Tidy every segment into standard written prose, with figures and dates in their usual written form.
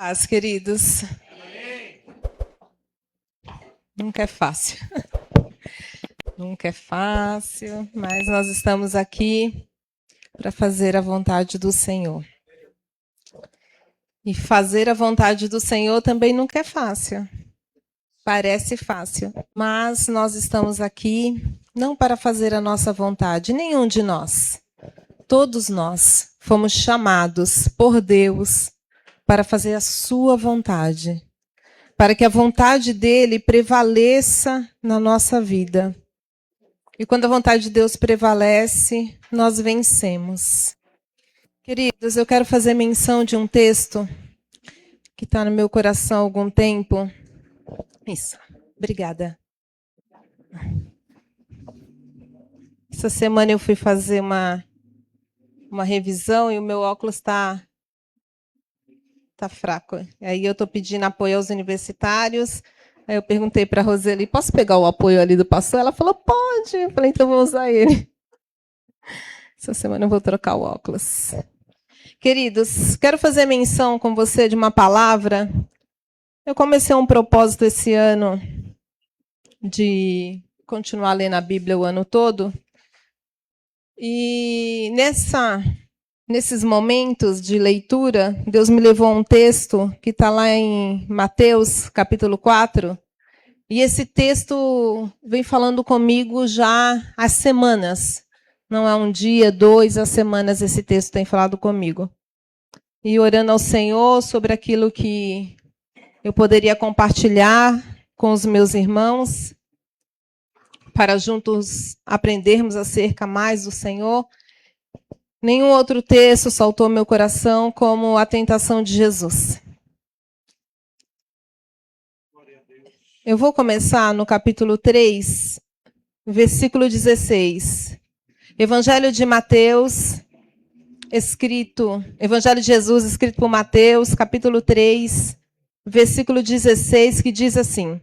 Paz, queridos. Nunca é fácil. Nunca é fácil, mas nós estamos aqui para fazer a vontade do Senhor. E fazer a vontade do Senhor também nunca é fácil. Parece fácil, mas nós estamos aqui não para fazer a nossa vontade, nenhum de nós. Todos nós fomos chamados por Deus para fazer a sua vontade, para que a vontade dele prevaleça na nossa vida. E quando a vontade de Deus prevalece, nós vencemos. Queridos, eu quero fazer menção de um texto que está no meu coração há algum tempo. Isso, obrigada. Essa semana eu fui fazer uma revisão e o meu óculos está fraco. Aí eu estou pedindo apoio aos universitários. Aí eu perguntei para a Roseli, posso pegar o apoio ali do pastor? Ela falou, pode. Eu falei, então vou usar ele. Essa semana eu vou trocar o óculos. Queridos, quero fazer menção com você de uma palavra. Eu comecei um propósito esse ano de continuar lendo a Bíblia o ano todo. E nesses momentos de leitura, Deus me levou a um texto que está lá em Mateus, capítulo 4. E esse texto vem falando comigo já há semanas. Não é um dia, 2, há semanas esse texto tem falado comigo. E orando ao Senhor sobre aquilo que eu poderia compartilhar com os meus irmãos, para juntos aprendermos acerca mais do Senhor. Nenhum outro texto saltou ao meu coração como a tentação de Jesus. Eu vou começar no capítulo 3, versículo 16. Evangelho de Mateus, Evangelho de Jesus, escrito por Mateus, capítulo 3, versículo 16, que diz assim: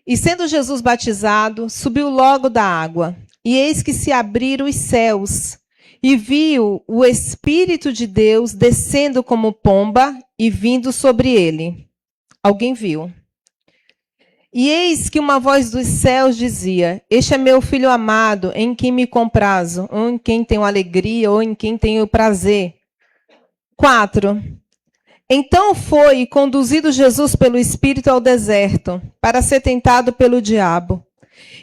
E sendo Jesus batizado, subiu logo da água, e eis que se abriram os céus, e viu o Espírito de Deus descendo como pomba e vindo sobre ele. Alguém viu? E eis que uma voz dos céus dizia: Este é meu filho amado, em quem me comprazo, ou em quem tenho alegria, ou em quem tenho prazer. 4. Então foi conduzido Jesus pelo Espírito ao deserto, para ser tentado pelo diabo.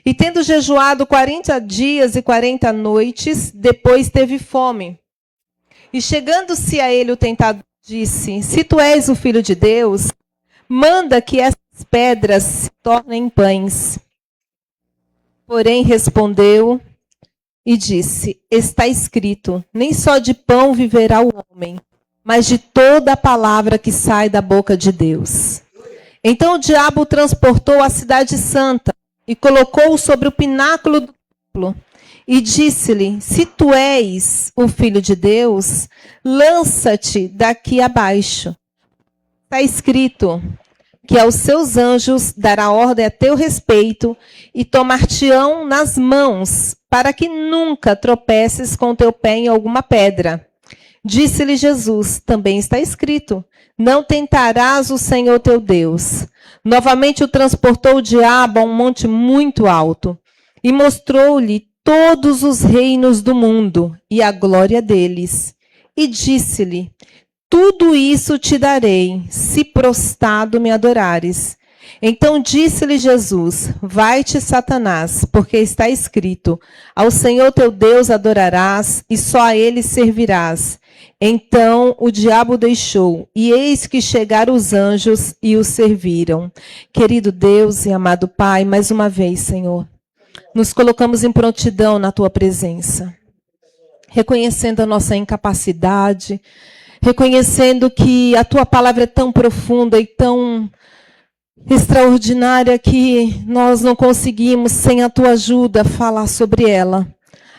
E tendo jejuado 40 dias e 40 noites, depois teve fome. E chegando-se a ele o tentador disse: Se tu és o Filho de Deus, manda que essas pedras se tornem pães. Porém respondeu e disse: Está escrito, nem só de pão viverá o homem, mas de toda a palavra que sai da boca de Deus. Então o diabo o transportou à cidade santa e colocou-o sobre o pináculo do templo. E disse-lhe: Se tu és o Filho de Deus, lança-te daqui abaixo. Está escrito que aos seus anjos dará ordem a teu respeito e tomar-te-ão nas mãos, para que nunca tropeces com teu pé em alguma pedra. Disse-lhe Jesus: Também está escrito, não tentarás o Senhor teu Deus. Novamente o transportou o diabo a um monte muito alto e mostrou-lhe todos os reinos do mundo e a glória deles. E disse-lhe: Tudo isso te darei, se prostrado me adorares. Então disse-lhe Jesus: Vai-te, Satanás, porque está escrito: Ao Senhor teu Deus adorarás e só a ele servirás. Então o diabo deixou, e eis que chegaram os anjos e o serviram. Querido Deus e amado Pai, mais uma vez, Senhor, nos colocamos em prontidão na tua presença, reconhecendo a nossa incapacidade, reconhecendo que a tua palavra é tão profunda e tão extraordinária que nós não conseguimos, sem a tua ajuda, falar sobre ela.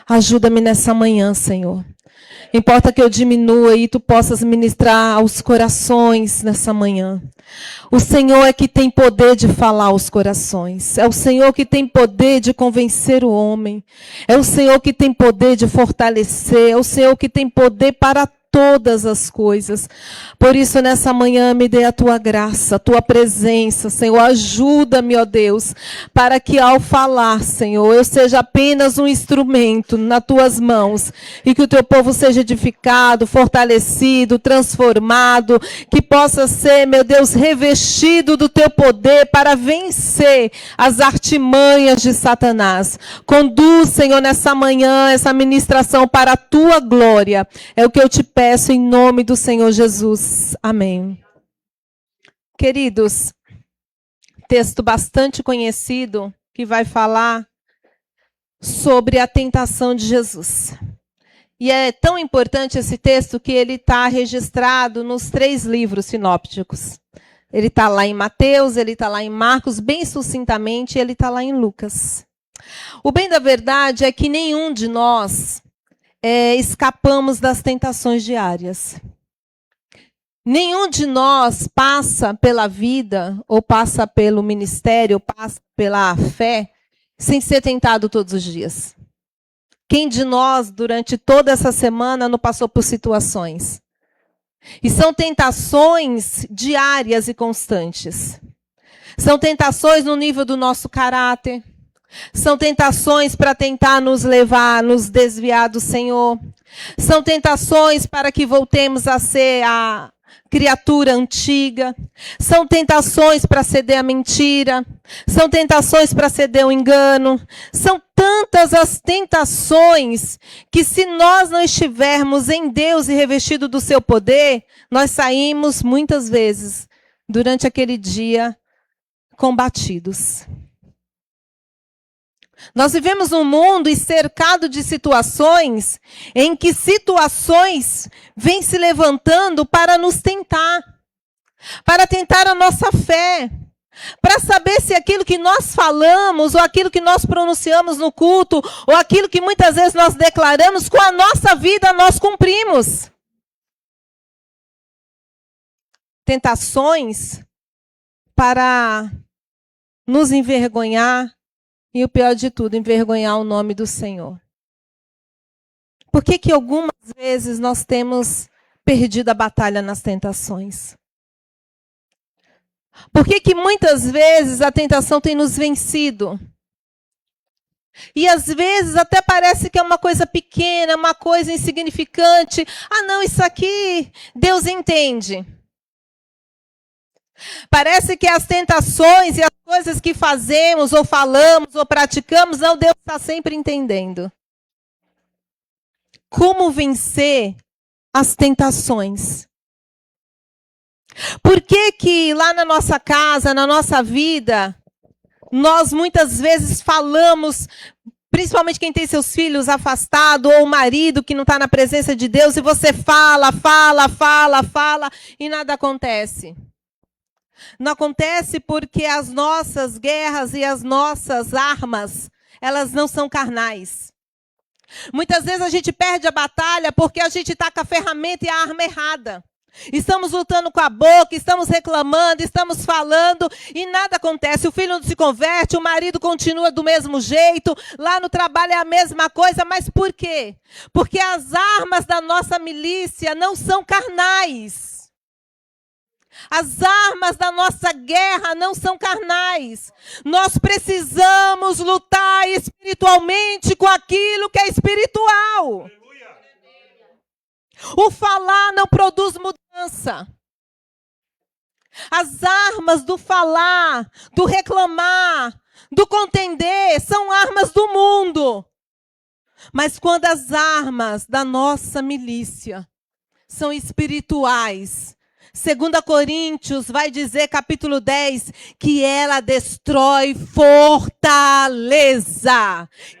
Ajuda-me nessa manhã, Senhor. Importa que eu diminua e tu possas ministrar aos corações nessa manhã. O Senhor é que tem poder de falar aos corações. É o Senhor que tem poder de convencer o homem. É o Senhor que tem poder de fortalecer. É o Senhor que tem poder para todas as coisas. Por isso, nessa manhã, me dê a tua graça, a tua presença, Senhor. Ajuda-me, ó Deus, para que ao falar, Senhor, eu seja apenas um instrumento nas tuas mãos e que o teu povo seja edificado, fortalecido, transformado, que possa ser, meu Deus, revestido do teu poder para vencer as artimanhas de Satanás. Conduz, Senhor, nessa manhã, essa ministração para a tua glória. É o que eu te peço em nome do Senhor Jesus. Amém. Queridos, texto bastante conhecido que vai falar sobre a tentação de Jesus. E é tão importante esse texto que ele está registrado nos 3 livros sinópticos. Ele está lá em Mateus, ele está lá em Marcos, bem sucintamente, e ele está lá em Lucas. O bem da verdade é que nenhum de nós escapamos das tentações diárias. Nenhum de nós passa pela vida, ou passa pelo ministério, ou passa pela fé, sem ser tentado todos os dias. Quem de nós, durante toda essa semana, não passou por situações? E são tentações diárias e constantes. São tentações no nível do nosso caráter. São tentações para tentar nos levar, nos desviar do Senhor. São tentações para que voltemos a ser a criatura antiga. São tentações para ceder à mentira. São tentações para ceder ao engano. São tantas as tentações que, se nós não estivermos em Deus e revestidos do seu poder, nós saímos muitas vezes, durante aquele dia, combatidos. Nós vivemos num mundo cercado de situações em que situações vêm se levantando para nos tentar, para tentar a nossa fé, para saber se aquilo que nós falamos, ou aquilo que nós pronunciamos no culto, ou aquilo que muitas vezes nós declaramos, com a nossa vida nós cumprimos. Tentações para nos envergonhar, e o pior de tudo, envergonhar o nome do Senhor. Por que algumas vezes nós temos perdido a batalha nas tentações? Por que muitas vezes a tentação tem nos vencido? E às vezes até parece que é uma coisa pequena, uma coisa insignificante. Ah, não, isso aqui Deus entende. Parece que as tentações e as coisas que fazemos, ou falamos, ou praticamos, não, Deus está sempre entendendo. Como vencer as tentações? Por que lá na nossa casa, na nossa vida, nós muitas vezes falamos, principalmente quem tem seus filhos afastados, ou o marido que não está na presença de Deus, e você fala, e nada acontece? Não acontece porque as nossas guerras e as nossas armas, elas não são carnais. Muitas vezes a gente perde a batalha porque a gente está com a ferramenta e a arma errada. Estamos lutando com a boca, estamos reclamando, estamos falando e nada acontece. O filho não se converte, o marido continua do mesmo jeito, lá no trabalho é a mesma coisa. Mas por quê? Porque as armas da nossa milícia não são carnais. As armas da nossa guerra não são carnais. Nós precisamos lutar espiritualmente com aquilo que é espiritual. Aleluia. O falar não produz mudança. As armas do falar, do reclamar, do contender, são armas do mundo. Mas quando as armas da nossa milícia são espirituais, 2 Coríntios vai dizer, capítulo 10, que ela destrói fortaleza.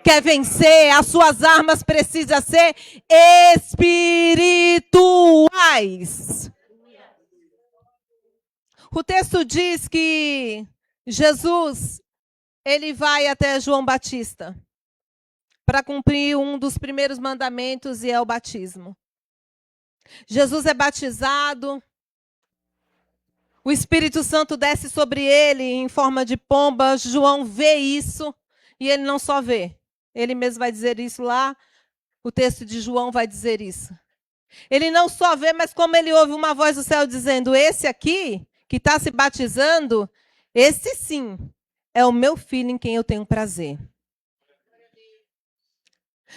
Quer vencer? As suas armas precisam ser espirituais. O texto diz que Jesus, ele vai até João Batista para cumprir um dos primeiros mandamentos, e é o batismo. Jesus é batizado. O Espírito Santo desce sobre ele em forma de pomba. João vê isso e ele não só vê. Ele mesmo vai dizer isso lá. O texto de João vai dizer isso. Ele não só vê, mas como ele ouve uma voz do céu dizendo: esse aqui, que está se batizando, esse sim, é o meu filho em quem eu tenho prazer.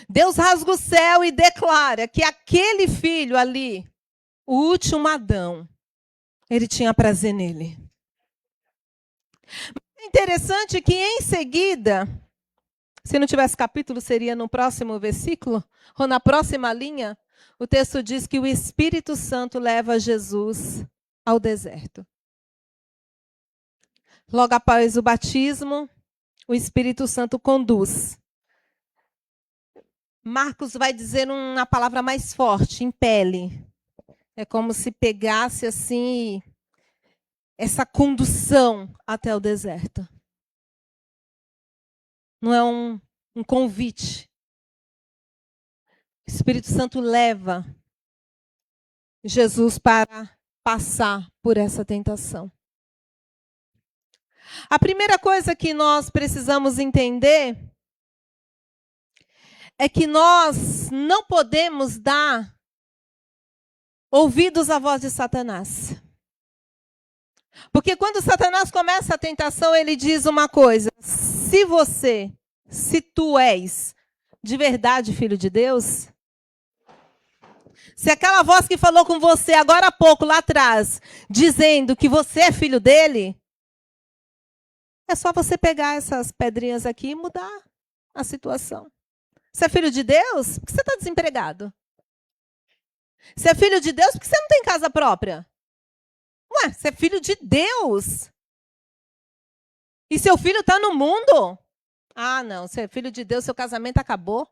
Deus rasga o céu e declara que aquele filho ali, o último Adão, ele tinha prazer nele. É interessante que em seguida, se não tivesse capítulo, seria no próximo versículo, ou na próxima linha, o texto diz que o Espírito Santo leva Jesus ao deserto. Logo após o batismo, o Espírito Santo conduz. Marcos vai dizer uma palavra mais forte, impele. É como se pegasse assim essa condução até o deserto. Não é um convite. O Espírito Santo leva Jesus para passar por essa tentação. A primeira coisa que nós precisamos entender é que nós não podemos dar ouvidos à voz de Satanás. Porque quando Satanás começa a tentação, ele diz uma coisa: se tu és de verdade filho de Deus, se aquela voz que falou com você agora há pouco, lá atrás, dizendo que você é filho dele, é só você pegar essas pedrinhas aqui e mudar a situação. Você é filho de Deus? Por que você está desempregado? Você é filho de Deus? Por que você não tem casa própria? Ué, você é filho de Deus. E seu filho está no mundo? Ah, não, você é filho de Deus, seu casamento acabou.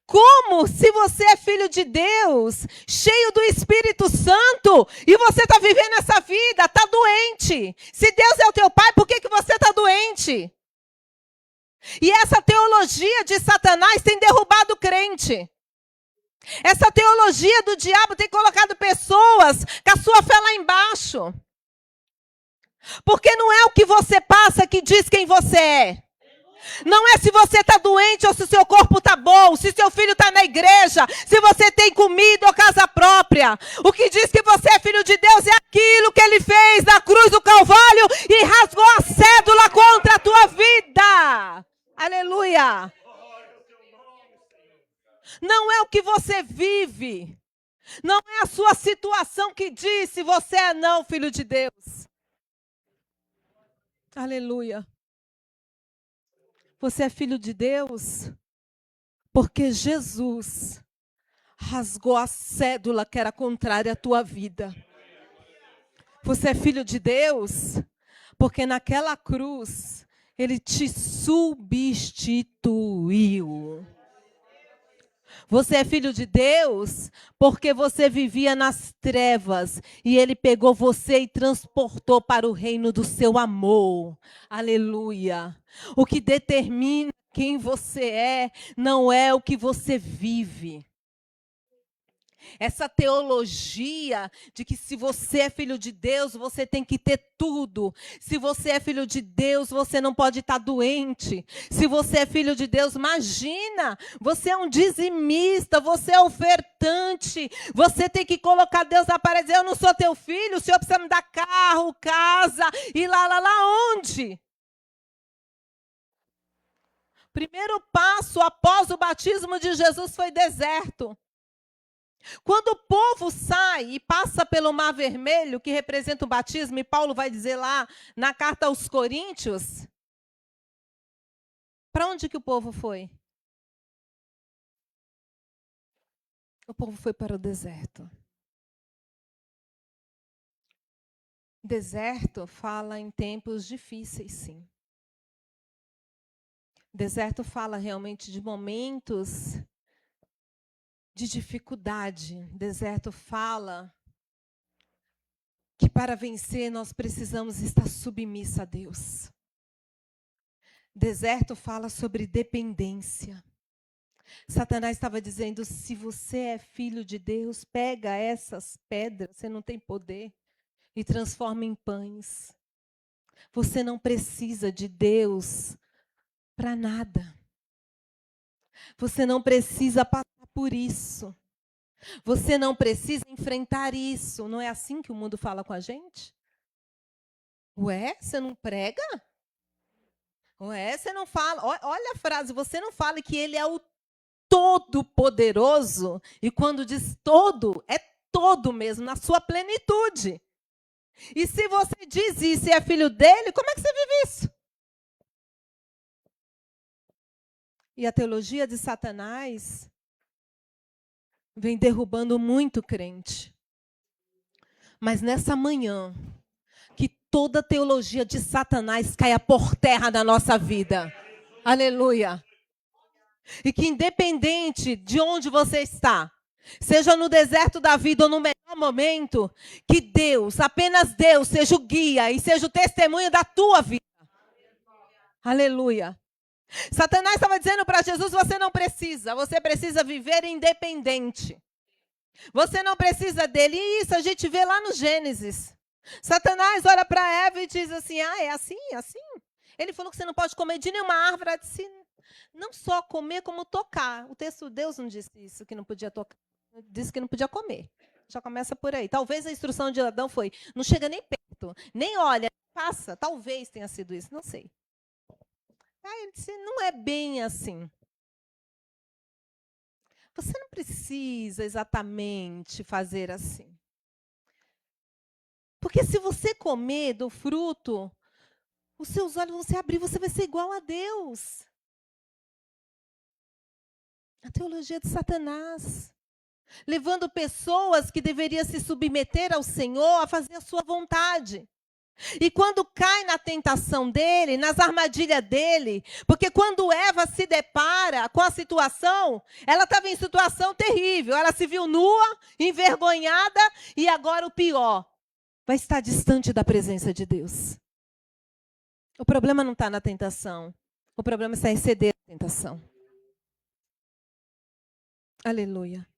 Como se você é filho de Deus, cheio do Espírito Santo, e você está vivendo essa vida, está doente? Se Deus é o teu pai, por que você está doente? E essa teologia de Satanás tem derrubado o crente. Essa teologia do diabo tem colocado pessoas com a sua fé lá embaixo. Porque não é o que você passa que diz quem você é. Não é se você está doente ou se o seu corpo está bom, se seu filho está na igreja, se você tem comida ou casa própria. O que diz que você é filho de Deus é aquilo que ele fez na cruz do Calvário e rasgou a cédula contra a tua vida. Aleluia. Não é o que você vive. Não é a sua situação que diz se você é não filho de Deus. Aleluia. Você é filho de Deus porque Jesus rasgou a cédula que era contrária à tua vida. Você é filho de Deus porque naquela cruz ele te substituiu. Você é filho de Deus porque você vivia nas trevas e ele pegou você e transportou para o reino do seu amor. Aleluia. O que determina quem você é não é o que você vive. Essa teologia de que se você é filho de Deus, você tem que ter tudo. Se você é filho de Deus, você não pode estar doente. Se você é filho de Deus, imagina, você é um dizimista, você é ofertante. Você tem que colocar Deus na parede e dizer, eu não sou teu filho, o Senhor precisa me dar carro, casa, e lá onde? Primeiro passo após o batismo de Jesus foi deserto. Quando o povo sai e passa pelo Mar Vermelho, que representa o batismo, e Paulo vai dizer lá na carta aos Coríntios, para onde que o povo foi? O povo foi para o deserto. Deserto fala em tempos difíceis, sim. Deserto fala realmente de momentos de dificuldade. Deserto fala que para vencer nós precisamos estar submissa a Deus. Deserto fala sobre dependência. Satanás estava dizendo, se você é filho de Deus, pega essas pedras, você não tem poder, e transforma em pães. Você não precisa de Deus para nada. Você não precisa passar por isso. Você não precisa enfrentar isso. Não é assim que o mundo fala com a gente? Ué, você não prega? Ué, você não fala. Olha a frase, você não fala que ele é o todo-poderoso. E quando diz todo, é todo mesmo, na sua plenitude. E se você diz isso e é filho dele, como é que você vive isso? E a teologia de Satanás vem derrubando muito crente. Mas nessa manhã, que toda teologia de Satanás caia por terra na nossa vida. Aleluia. E que independente de onde você está, seja no deserto da vida ou no melhor momento, que Deus, apenas Deus, seja o guia e seja o testemunho da tua vida. Aleluia. Satanás estava dizendo para Jesus, você precisa viver independente. Você não precisa dele. E isso a gente vê lá no Gênesis. Satanás olha para Eva e diz assim, é assim, é assim. Ele falou que você não pode comer de nenhuma árvore. Ela disse, não só comer, como tocar. O texto de Deus não disse isso, que não podia tocar. Disse que não podia comer. Já começa por aí. Talvez a instrução de Adão foi, não chega nem perto, nem olha, passa. Talvez tenha sido isso, não sei. Aí ele disse, não é bem assim. Você não precisa exatamente fazer assim. Porque se você comer do fruto, os seus olhos vão se abrir, você vai ser igual a Deus. A teologia de Satanás. Levando pessoas que deveriam se submeter ao Senhor a fazer a sua vontade. E quando cai na tentação dele, nas armadilhas dele, porque quando Eva se depara com a situação, ela estava em situação terrível, ela se viu nua, envergonhada, e agora o pior, vai estar distante da presença de Deus. O problema não está na tentação, o problema está em ceder à tentação. Aleluia.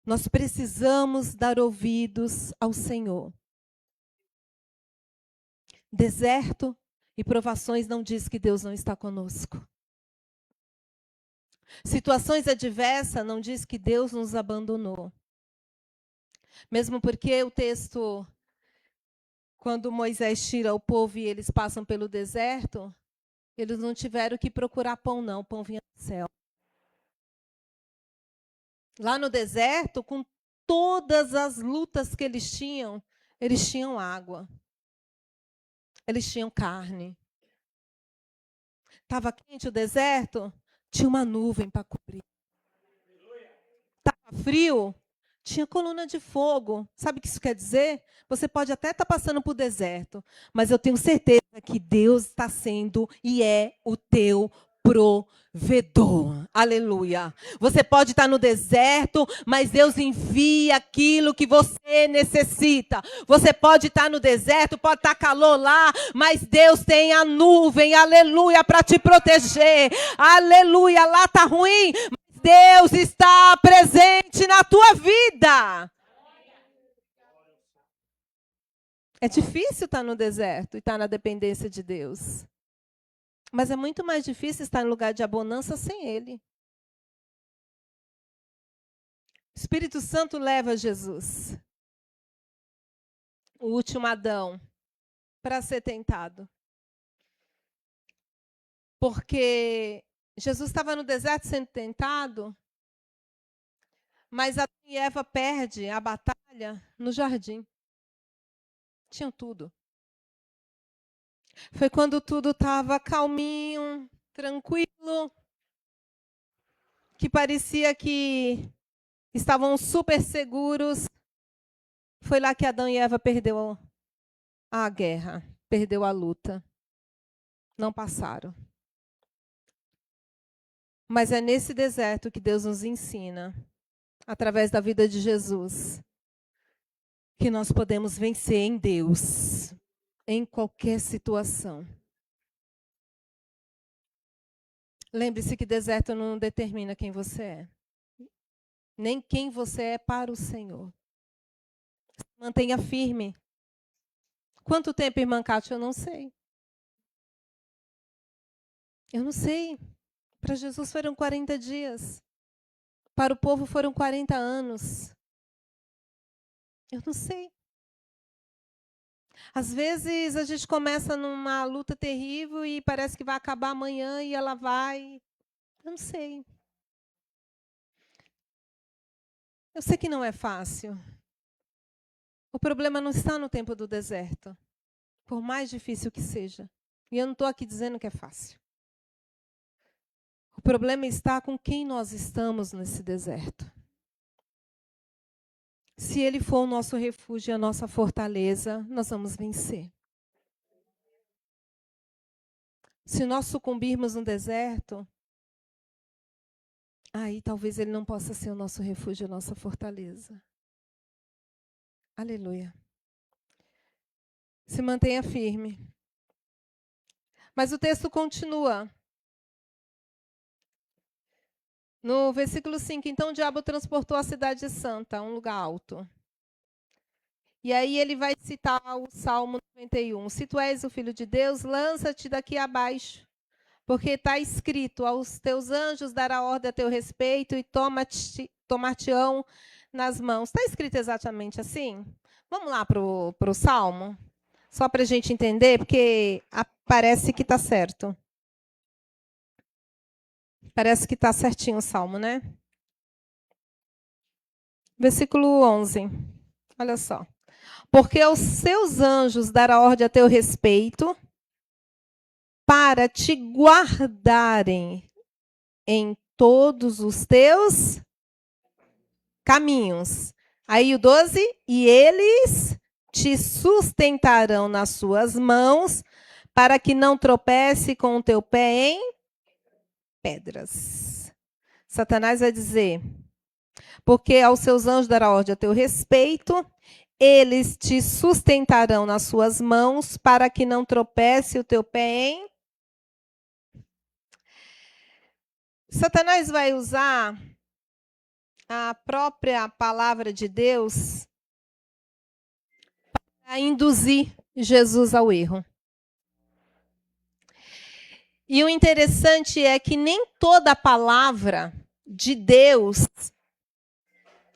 Nós precisamos dar ouvidos ao Senhor. Deserto e provações não diz que Deus não está conosco. Situações adversas não diz que Deus nos abandonou. Mesmo porque o texto, quando Moisés tira o povo e eles passam pelo deserto, eles não tiveram que procurar pão, não. O pão vinha do céu. Lá no deserto, com todas as lutas que eles tinham água. Eles tinham carne. Estava quente o deserto? Tinha uma nuvem para cobrir. Estava frio? Tinha coluna de fogo. Sabe o que isso quer dizer? Você pode até estar passando por deserto, mas eu tenho certeza que Deus está sendo e é o teu provedor. Aleluia. Você pode estar no deserto, mas Deus envia aquilo que você necessita. Você pode estar no deserto, pode estar calor lá, mas Deus tem a nuvem, aleluia, para te proteger. Aleluia, lá está ruim, mas Deus está presente na tua vida. É difícil estar no deserto e estar na dependência de Deus. Mas é muito mais difícil estar em lugar de abundância sem Ele. O Espírito Santo leva Jesus, o último Adão, para ser tentado. Porque Jesus estava no deserto sendo tentado, mas Adão e Eva perdem a batalha no jardim. Tinham tudo. Foi quando tudo estava calminho, tranquilo, que parecia que estavam super seguros. Foi lá que Adão e Eva perdeu a guerra, perdeu a luta. Não passaram. Mas é nesse deserto que Deus nos ensina, através da vida de Jesus, que nós podemos vencer em Deus, em qualquer situação. Lembre-se que deserto não determina quem você é, nem quem você é para o Senhor. Mantenha firme. Quanto tempo, irmã Cátia? Eu não sei. Eu não sei. Para Jesus foram 40 dias. Para o povo foram 40 anos. Eu não sei. Às vezes a gente começa numa luta terrível e parece que vai acabar amanhã e ela vai. Eu não sei. Eu sei que não é fácil. O problema não está no tempo do deserto, por mais difícil que seja. E eu não estou aqui dizendo que é fácil. O problema está com quem nós estamos nesse deserto. Se Ele for o nosso refúgio e a nossa fortaleza, nós vamos vencer. Se nós sucumbirmos no deserto, aí talvez Ele não possa ser o nosso refúgio e a nossa fortaleza. Aleluia. Se mantenha firme. Mas o texto continua. No versículo 5, então o diabo transportou a cidade santa a um lugar alto. E aí ele vai citar o Salmo 91. Se tu és o Filho de Deus, lança-te daqui abaixo, porque está escrito, aos teus anjos dará ordem a teu respeito e tomar-te-ão nas mãos. Está escrito exatamente assim? Vamos lá para o Salmo? Só para a gente entender, porque parece que está certo. Parece que está certinho o Salmo, né? Versículo 11. Olha só. Porque aos seus anjos dará ordem a teu respeito para te guardarem em todos os teus caminhos. Aí o 12. E eles te sustentarão nas suas mãos para que não tropece com o teu pé em pedras. Satanás vai dizer, porque aos seus anjos dará ordem a teu respeito, eles te sustentarão nas suas mãos para que não tropece o teu pé em... Satanás vai usar a própria palavra de Deus para induzir Jesus ao erro. E o interessante é que nem toda a palavra de Deus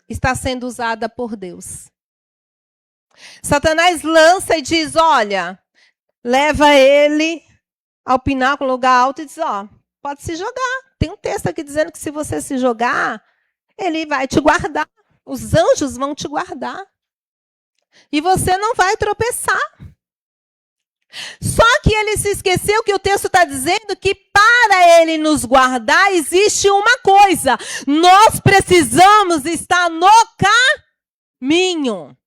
está sendo usada por Deus. Satanás lança e diz, olha, leva ele ao pináculo, lugar alto, e diz, ó, pode se jogar. Tem um texto aqui dizendo que se você se jogar, ele vai te guardar. Os anjos vão te guardar. E você não vai tropeçar. Só que ele se esqueceu que o texto está dizendo que para ele nos guardar existe uma coisa. Nós precisamos estar no caminho.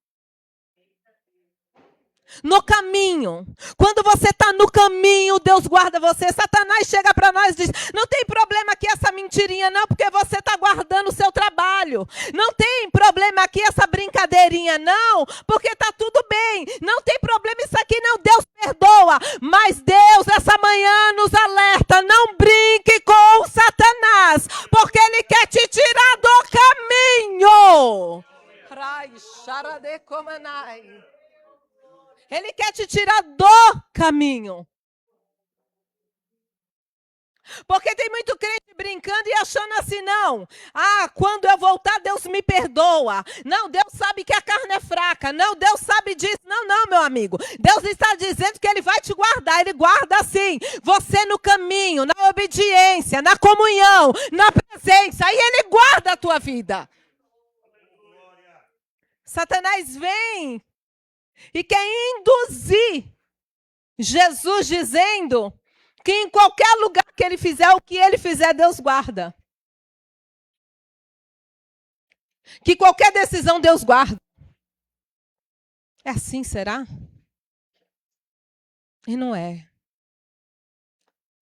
No caminho. Quando você está no caminho, Deus guarda você. Satanás chega para nós e diz, não tem problema aqui essa mentirinha não, porque você está guardando o seu trabalho. Não tem problema aqui essa brincadeirinha não, porque está tudo bem. Não tem problema isso aqui não, Deus perdoa. Mas Deus essa manhã nos alerta, não brinque com Satanás, porque ele quer te tirar do caminho. Ele quer te tirar do caminho. Porque tem muito crente brincando e achando assim, não. Ah, quando eu voltar, Deus me perdoa. Não, Deus sabe que a carne é fraca. Não, Deus sabe disso. Não, não, meu amigo. Deus está dizendo que Ele vai te guardar. Ele guarda assim. Você no caminho, na obediência, na comunhão, na presença. Aí Ele guarda a tua vida. Satanás vem e quer induzir Jesus dizendo que em qualquer lugar que ele fizer, o que ele fizer, Deus guarda. Que qualquer decisão Deus guarda. É assim, será? E não é.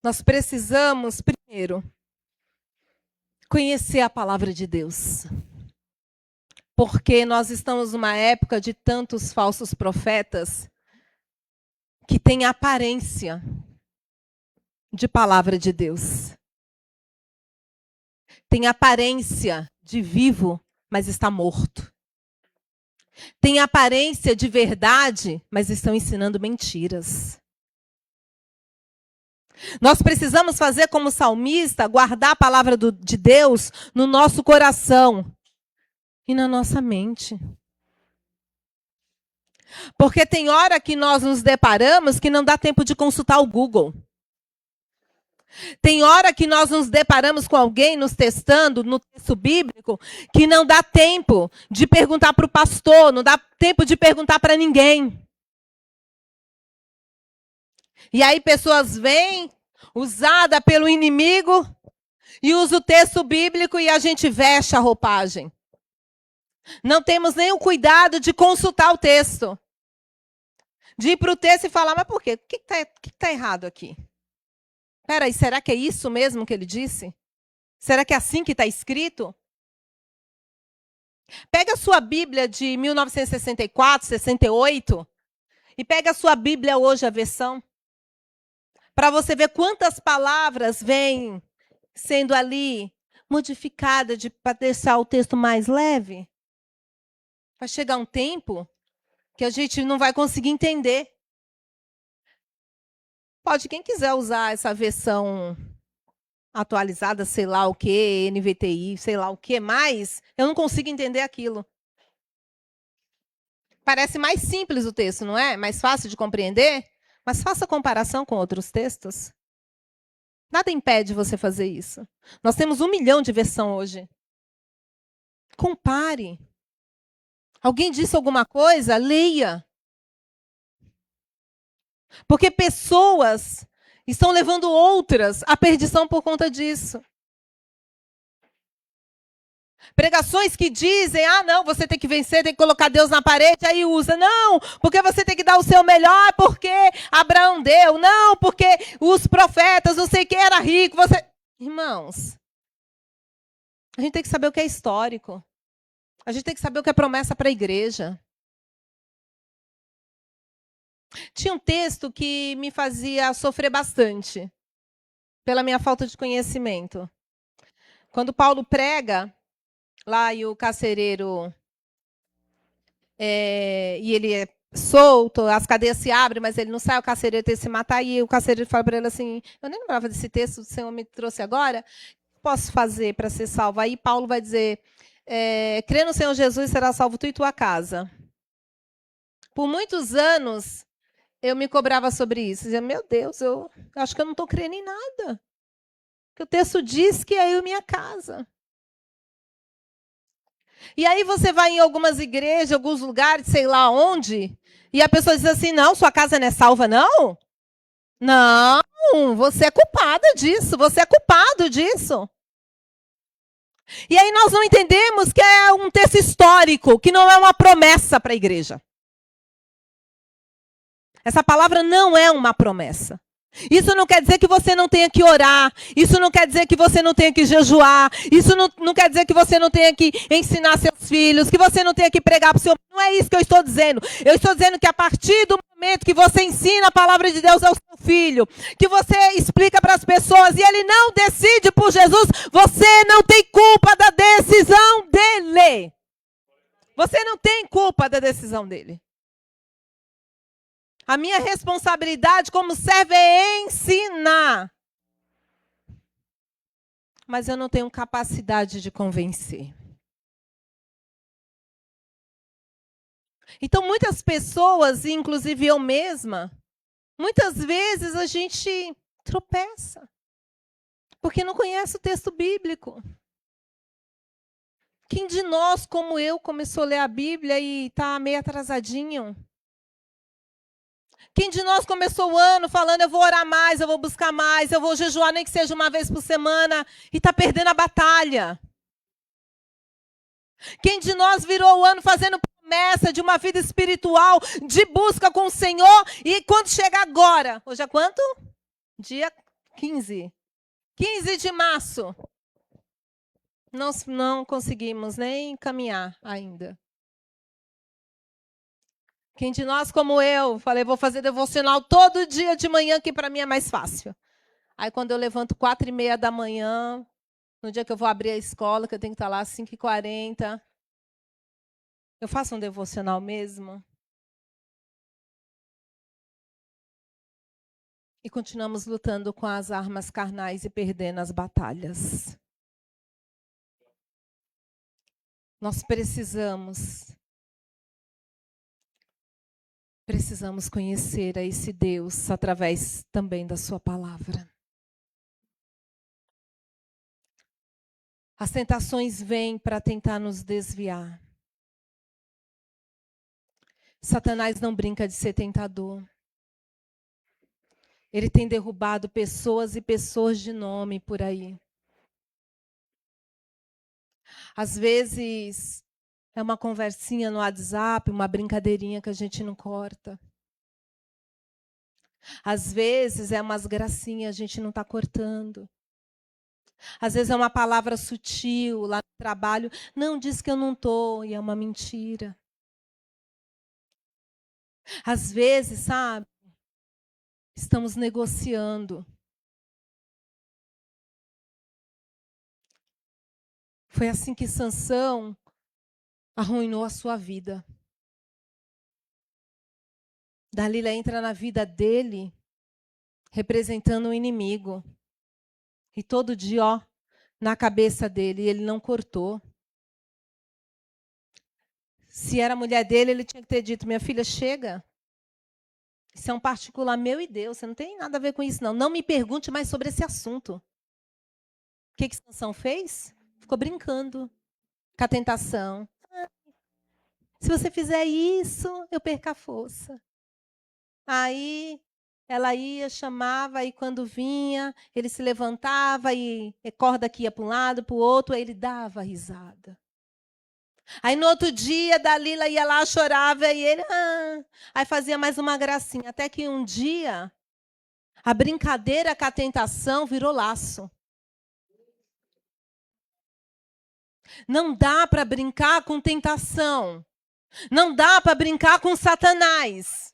Nós precisamos, primeiro, conhecer a palavra de Deus. Porque nós estamos numa época de tantos falsos profetas que têm aparência de palavra de Deus. Tem aparência de vivo, mas está morto. Tem aparência de verdade, mas estão ensinando mentiras. Nós precisamos fazer como salmista, guardar a palavra de Deus no nosso coração e na nossa mente. Porque tem hora que nós nos deparamos que não dá tempo de consultar o Google. Tem hora que nós nos deparamos com alguém nos testando no texto bíblico que não dá tempo de perguntar para o pastor, não dá tempo de perguntar para ninguém. E aí pessoas vêm, usada pelo inimigo, e usa o texto bíblico e a gente veste a roupagem. Não temos nem o cuidado de consultar o texto. De ir para o texto e falar, mas por quê? O que está errado aqui? Espera aí, será que é isso mesmo que ele disse? Será que é assim que está escrito? Pega a sua Bíblia de 1964, 68, e pega a sua Bíblia hoje, a versão, para você ver quantas palavras vêm sendo ali modificadas para deixar o texto mais leve. Vai chegar um tempo que a gente não vai conseguir entender. Pode quem quiser usar essa versão atualizada, sei lá o que, NVTI, sei lá o que mais, eu não consigo entender aquilo. Parece mais simples o texto, não é? Mais fácil de compreender? Mas faça comparação com outros textos. Nada impede você fazer isso. Nós temos 1 milhão de versão hoje. Compare. Alguém disse alguma coisa? Leia. Porque pessoas estão levando outras à perdição por conta disso. Pregações que dizem, não, você tem que vencer, tem que colocar Deus na parede, aí usa. Não, porque você tem que dar o seu melhor, porque Abraão deu. Não, porque os profetas, não sei quem era rico. Irmãos, a gente tem que saber o que é histórico. A gente tem que saber o que é promessa para a igreja. Tinha um texto que me fazia sofrer bastante, pela minha falta de conhecimento. Quando Paulo prega, lá e o carcereiro, e ele é solto, as cadeias se abrem, mas ele não sai, o carcereiro tem que se matar, e o carcereiro fala para ele assim, eu nem lembrava desse texto, o Senhor me trouxe agora, o que posso fazer para ser salvo? Aí Paulo vai dizer, crê no Senhor Jesus, será salvo tu e tua casa. Por muitos anos, eu me cobrava sobre isso. Dizia, meu Deus, eu acho que eu não estou crendo em nada. Porque o texto diz que é eu e minha casa. E aí você vai em algumas igrejas, alguns lugares, sei lá onde, e a pessoa diz assim, não, sua casa não é salva, não? Não, você é culpada disso, você é culpado disso. E aí nós não entendemos que é um texto histórico, que não é uma promessa para a igreja. Essa palavra não é uma promessa. Isso não quer dizer que você não tenha que orar. Isso não quer dizer que você não tenha que jejuar. Isso não quer dizer que você não tenha que ensinar seus filhos, que você não tenha que pregar para o seu... Não é isso que eu estou dizendo. Eu estou dizendo que a partir do momento que você ensina a palavra de Deus ao seu filho, que você explica para as pessoas e ele não decide por Jesus, você não tem culpa da decisão dele. Você não tem culpa da decisão dele. A minha responsabilidade como servo é ensinar. Mas eu não tenho capacidade de convencer. Então, muitas pessoas, inclusive eu mesma, muitas vezes a gente tropeça. Porque não conhece o texto bíblico. Quem de nós, como eu, começou a ler a Bíblia e está meio atrasadinho? Quem de nós começou o ano falando, eu vou orar mais, eu vou buscar mais, eu vou jejuar nem que seja uma vez por semana, e está perdendo a batalha? Quem de nós virou o ano fazendo promessa de uma vida espiritual, de busca com o Senhor, e quando chega agora, hoje é quanto? Dia 15. 15 de março. Nós não conseguimos nem caminhar ainda. Quem de nós, como eu, falei, vou fazer devocional todo dia de manhã, que para mim é mais fácil. Aí quando eu levanto 4h30 da manhã, no dia que eu vou abrir a escola, que eu tenho que estar lá às 5h40, eu faço um devocional mesmo? E continuamos lutando com as armas carnais e perdendo as batalhas. Nós precisamos conhecer a esse Deus através também da sua palavra. As tentações vêm para tentar nos desviar. Satanás não brinca de ser tentador. Ele tem derrubado pessoas e pessoas de nome por aí. Às vezes é uma conversinha no WhatsApp, uma brincadeirinha que a gente não corta. Às vezes é umas gracinhas, a gente não está cortando. Às vezes é uma palavra sutil lá no trabalho. Não, diz que eu não estou, e é uma mentira. Às vezes, sabe, estamos negociando. Foi assim que Sansão arruinou a sua vida. Dalila entra na vida dele, representando o inimigo. E todo dia, ó, na cabeça dele, ele não cortou. Se era a mulher dele, ele tinha que ter dito, minha filha, chega. Isso é um particular meu e Deus, você não tem nada a ver com isso, não. Não me pergunte mais sobre esse assunto. O que Sansão fez? Ficou brincando com a tentação. Se você fizer isso, eu perco a força. Aí ela ia, chamava, e quando vinha, ele se levantava e corda que ia para um lado, para o outro, aí ele dava risada. Aí no outro dia, Dalila ia lá, chorava, e ele aí fazia mais uma gracinha. Até que um dia, a brincadeira com a tentação virou laço. Não dá para brincar com tentação. Não dá para brincar com Satanás.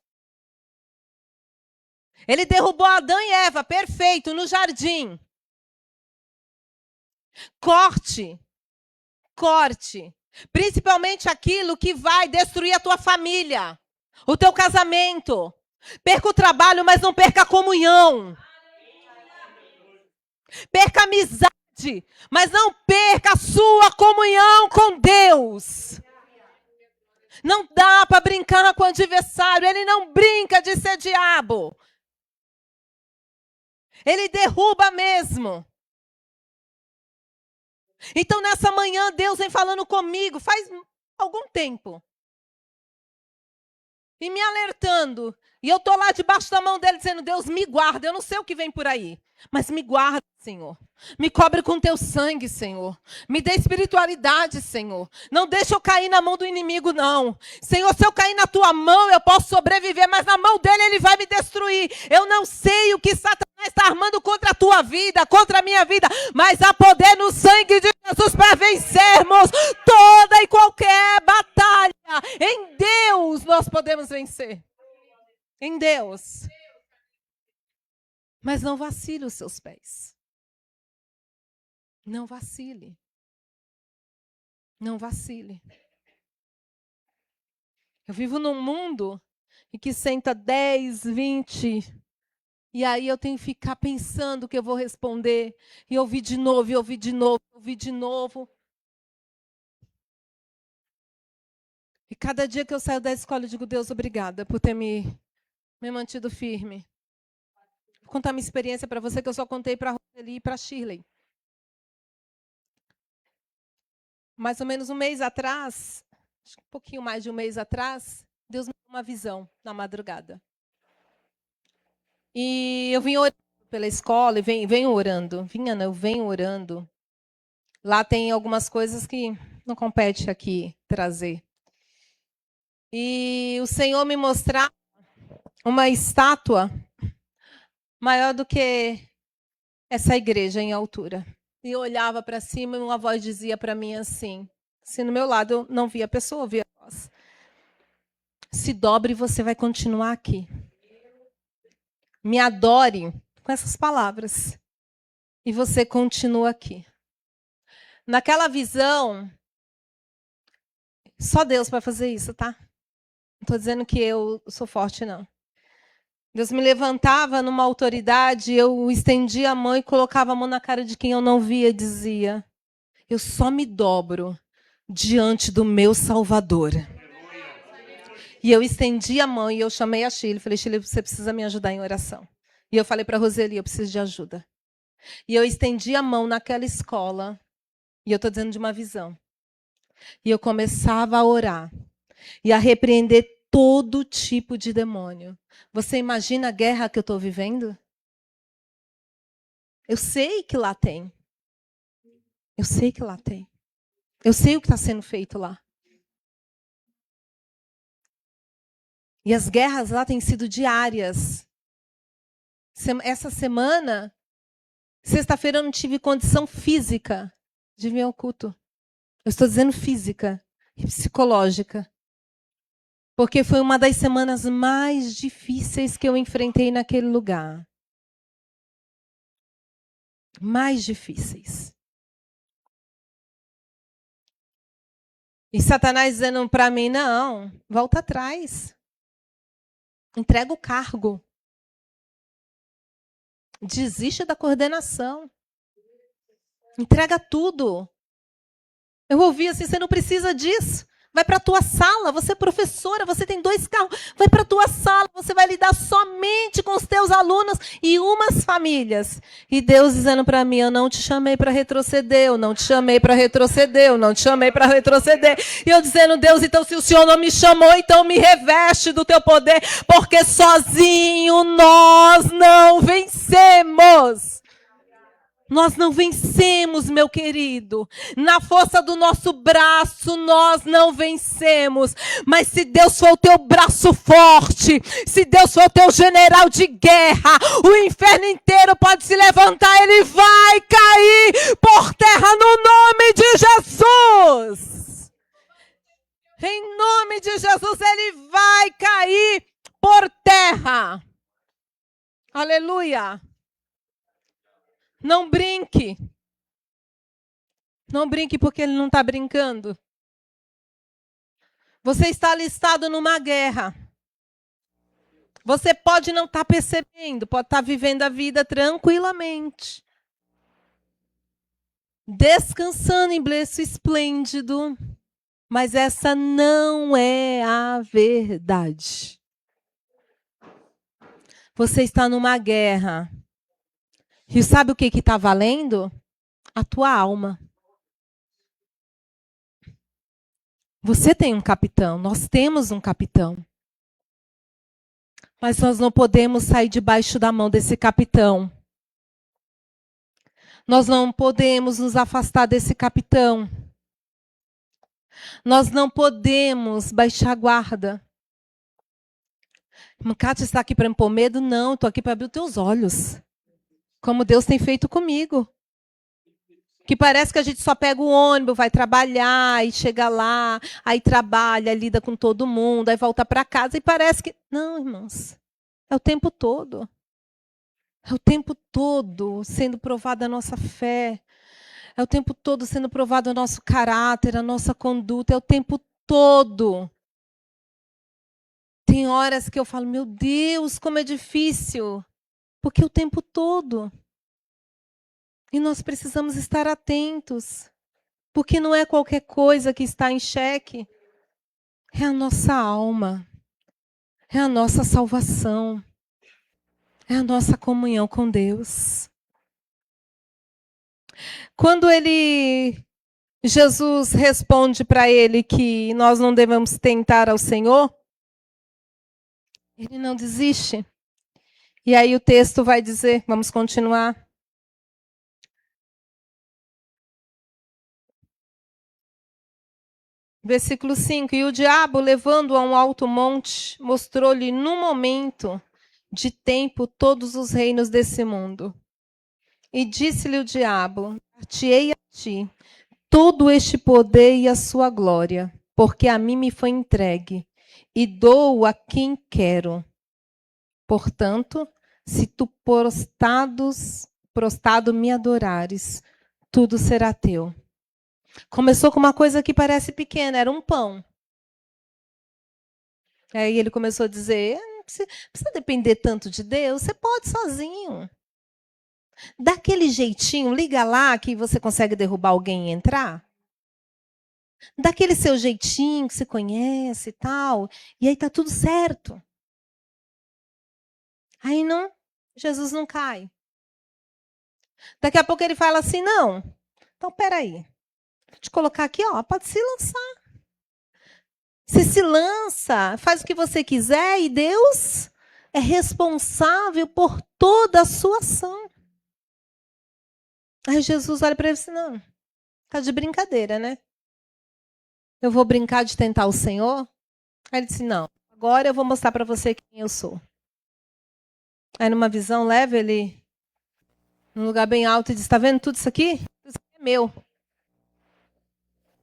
Ele derrubou Adão e Eva, perfeito, no jardim. Corte. Principalmente aquilo que vai destruir a tua família, o teu casamento. Perca o trabalho, mas não perca a comunhão. Perca a amizade, mas não perca a sua comunhão com Deus. Não dá para brincar com o adversário, ele não brinca de ser diabo. Ele derruba mesmo. Então, nessa manhã, Deus vem falando comigo, faz algum tempo. E me alertando. E eu estou lá debaixo da mão dele, dizendo, Deus, me guarda. Eu não sei o que vem por aí, mas me guarda, Senhor. Me cobre com teu sangue, Senhor. Me dê espiritualidade, Senhor. Não deixa eu cair na mão do inimigo, não. Senhor, se eu cair na tua mão, eu posso sobreviver, mas na mão dele ele vai me destruir. Eu não sei o que Satanás está armando contra a tua vida, contra a minha vida, mas há poder no sangue de Jesus para vencermos toda e qualquer batalha. Em Deus nós podemos vencer. Em Deus. Mas não vacile os seus pés. Não vacile. Não vacile. Eu vivo num mundo em que senta 10, 20, e aí eu tenho que ficar pensando o que eu vou responder, e ouvir de novo, e ouvir de novo, ouvir de novo. E cada dia que eu saio da escola, eu digo, Deus, obrigada por ter me mantido firme. Vou contar minha experiência para você, que eu só contei para a Roseli e para a Shirley. Mais ou menos um mês atrás, acho que um pouquinho mais de um mês atrás, Deus me deu uma visão na madrugada. E eu vim orando pela escola, e venho orando. Eu venho orando. Lá tem algumas coisas que não compete aqui trazer. E o Senhor me mostrava uma estátua maior do que essa igreja em altura. E eu olhava para cima e uma voz dizia para mim assim, no meu lado eu não via a pessoa, eu via a voz. Se dobre e você vai continuar aqui. Me adore com essas palavras. E você continua aqui. Naquela visão, só Deus vai fazer isso, tá? Não estou dizendo que eu sou forte, não. Deus me levantava numa autoridade, eu estendia a mão e colocava a mão na cara de quem eu não via e dizia: eu só me dobro diante do meu Salvador. E eu estendi a mão e eu chamei a Shirley. Falei: Shirley, você precisa me ajudar em oração. E eu falei para a Roseli: eu preciso de ajuda. E eu estendi a mão naquela escola. E eu estou dizendo de uma visão. E eu começava a orar. E a repreender todo tipo de demônio. Você imagina a guerra que eu estou vivendo? Eu sei que lá tem. Eu sei que lá tem. Eu sei o que está sendo feito lá. E as guerras lá têm sido diárias. Essa semana, sexta-feira, eu não tive condição física de vir ao culto. Eu estou dizendo física e psicológica. Porque foi uma das semanas mais difíceis que eu enfrentei naquele lugar. Mais difíceis. E Satanás dizendo para mim: não, volta atrás. Entrega o cargo. Desiste da coordenação. Entrega tudo. Eu ouvi assim: você não precisa disso. Vai para a tua sala, você é professora, você tem 2 carros. Vai para a tua sala, você vai lidar somente com os teus alunos e umas famílias. E Deus dizendo para mim: eu não te chamei para retroceder, eu não te chamei para retroceder, eu não te chamei para retroceder. E eu dizendo: Deus, então se o Senhor não me chamou, então me reveste do teu poder, porque sozinho nós não vencemos. Nós não vencemos, meu querido. Na força do nosso braço, nós não vencemos. Mas se Deus for o teu braço forte, se Deus for o teu general de guerra, o inferno inteiro pode se levantar, ele vai cair por terra no nome de Jesus. Em nome de Jesus, ele vai cair por terra. Aleluia. Não brinque. Não brinque porque ele não está brincando. Você está alistado numa guerra. Você pode não estar percebendo, pode estar vivendo a vida tranquilamente. Descansando em berço esplêndido. Mas essa não é a verdade. Você está numa guerra. E sabe o que está valendo? A tua alma. Você tem um capitão, nós temos um capitão. Mas nós não podemos sair debaixo da mão desse capitão. Nós não podemos nos afastar desse capitão. Nós não podemos baixar a guarda. Cátia está aqui para me pôr medo? Não, estou aqui para abrir os teus olhos. Como Deus tem feito comigo. Que parece que a gente só pega o ônibus, vai trabalhar, e chega lá, aí trabalha, lida com todo mundo, aí volta para casa e parece que... Não, irmãos, é o tempo todo. É o tempo todo sendo provada a nossa fé. É o tempo todo sendo provado o nosso caráter, a nossa conduta. É o tempo todo. Tem horas que eu falo: meu Deus, como é difícil. Porque é o tempo todo. E nós precisamos estar atentos. Porque não é qualquer coisa que está em xeque. É a nossa alma. É a nossa salvação. É a nossa comunhão com Deus. Quando Jesus responde para ele que nós não devemos tentar ao Senhor, ele não desiste. E aí o texto vai dizer, vamos continuar. Versículo 5. E o diabo, levando-o a um alto monte, mostrou-lhe num momento de tempo todos os reinos desse mundo. E disse-lhe o diabo: dar-te-ei a ti todo este poder e a sua glória, porque a mim me foi entregue, e dou a quem quero. Portanto, se tu prostrado me adorares, tudo será teu. Começou com uma coisa que parece pequena, era um pão. Aí ele começou a dizer: precisa depender tanto de Deus, você pode sozinho. Daquele jeitinho, liga lá que você consegue derrubar alguém e entrar. Daquele seu jeitinho que você conhece e tal, e aí tá tudo certo. Aí não, Jesus não cai. Daqui a pouco ele fala assim, não, então peraí, vou te colocar aqui, ó, pode se lançar. Você se lança, faz o que você quiser e Deus é responsável por toda a sua ação. Aí Jesus olha para ele e diz, não, tá de brincadeira, né? Eu vou brincar de tentar o Senhor? Aí ele disse, não, agora eu vou mostrar para você quem eu sou. Aí numa visão leva ele num lugar bem alto e diz, está vendo tudo isso aqui? Tudo isso aqui é meu.